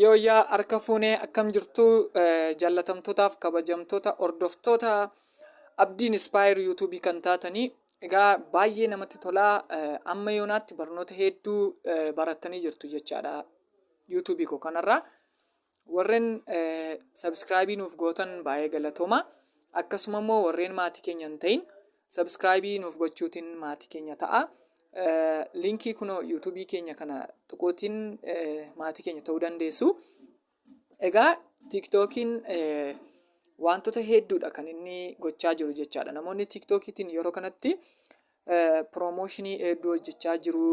Yooyyaa harka fuunee akkam jirtu jaalatamtootaaf kabajamtoota hordoftoota abdiin inspire yuutuubii kan taatanii egaa baay'ee namatti tolaa amma yoonaatti barnoota hedduu barattanii jirtu jechaadha yuutuubii koo kanarraa warreen sabskraayibii nuuf gootan baay'ee galatooma akkasuma immoo warreen maatii keenya hin ta'in sabskraayibii nuuf gochuutiin maatii keenya ta'a. Linkii kunoo yuutuubii keenya kana tuquutiin maatii keenya ta'uu dandeessu. Egaa tiiktookiin wantoota hedduudha kan inni gochaa jiru jechaadha. Namoonni tiiktookiitiin yeroo kanatti piroomooshinii hedduu hojjechaa jiru.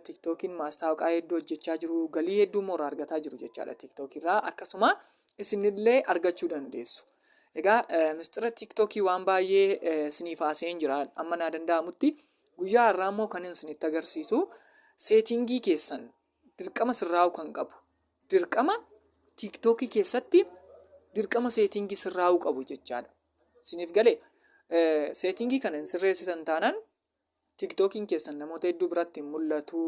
Tiiktookiin maastaawoqaa hedduu hojjechaa jiru. Galii hedduu mooraa argataa jiru jechaadha tiiktookirraa. Akkasuma isinillee argachuu dandeessu. Egaa mistira tiiktookii waan baay'ee isiniif haasa'een jira amma naa danda'amutti. Guyyaa har'aa immoo kan isinitti agarsiisu seetingii keessan dirqama sirraa'uu kan qabu. Dirqama tiiktookii keessatti dirqama seetingii sirraa'uu qabu jechaadha. Isiniif galee seetingii kana hin sirreessitan taanaan tiiktookiin keessan namoota hedduu biratti hin mul'atu.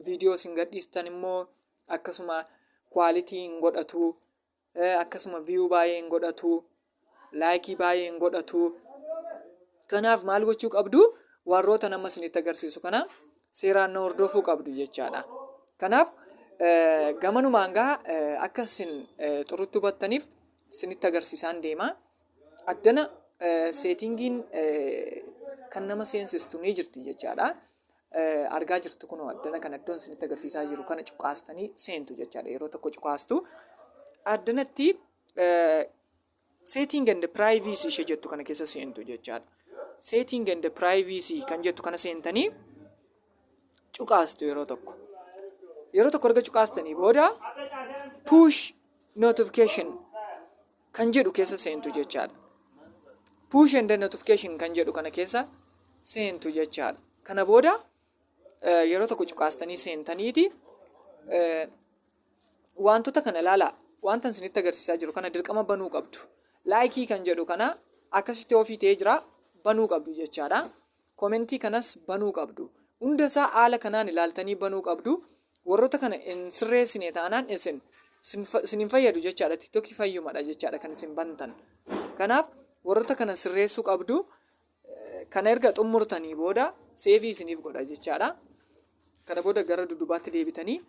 Viidiyoo isin gadhiistan immoo akkasuma kwaalitii hin godhatu. Akkasuma viyuu baay'ee hin godhatu. Laayikii baay'ee hin godhatu. Kanaaf maal gochuu qabdu? Warroota nama isinitti agarsiisu kana seeraan na hordofuu qabdu jechaadha. Kanaaf gamanumaan akka isin xurutti hubattaniif isinitti agarsiisaan deema. Addana seetingiin kan nama seensistu ni jirti jechaadha. Argaa jirtu kunoo addana kan iddoon isinitti agarsiisaa jiru kana cuqaastanii seentu jechaadha. Yeroo tokko cuqaastu addanatti setting and privacy ishee jettu kana keessa seentu jechaadha. Setting and privacy kan jettu kana seentanii cuqaastu yeroo tokko. Yeroo tokko erga cuqaastanii booda push notification kan jedhu keessa seentu jechaadha. Push and notification kan jedhu kana keessa seentu jechaadha. Kana booda yeroo tokko cuqaastanii seentaniiti wantoota kana ilaalaa. Wanta isinitti agarsiisaa jiru kana dirqama banuu qabdu. Laayikii kan jedhu kana akkasitti ofii ta'ee jira banuu qabdu jechaadha. Koomentii kanas banuu qabdu. Hundasaa haala kanaan ilaaltanii banuu qabdu. Warroota kana hin sirreessine taanaan isin hin fayyadu jechaadha. Tiiktookii fayyumadha jechaadha kan isin bantan. Kanaaf warroota kana sirreessuu qabdu. Kana erga xumurtanii booda seefii isiniif godha jechaadha. Kana booda gara dudubaatti deebitanii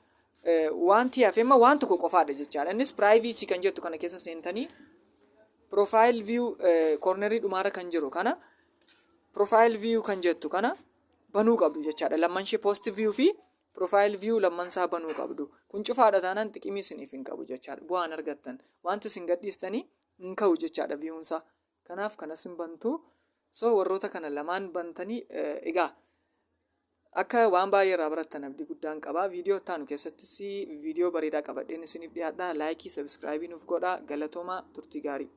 wanti hafe amma waan tokko qofaadha jechaadha. Innis privacy kan jettu kana keessa seentanii profile view cornerii dhumaarra kan jiru kana profile view kan jettu kana banuu qabdu jechaadha. Lammanshee post view fi profile view lammansaa banuu qabdu. Kun cufaadha taanaan xiqimii isiniif hin qabu jechaadha. Bu'aan argattan wanti isin gadhiistanii hin ka'u jechaadha viewunsaa. Kanaaf kanas hin bantu. So warroota kana lamaan bantanii egaa akka waan baay'ee irraa barattan abdii guddaan qaba. Viidiyoo taanu keessattis viidiyoo bareedaa qabadheen isiniif dhiyaadha. Laayikii, sabskraayibii nuuf godhaa. Galatoomaa, turtii gaarii.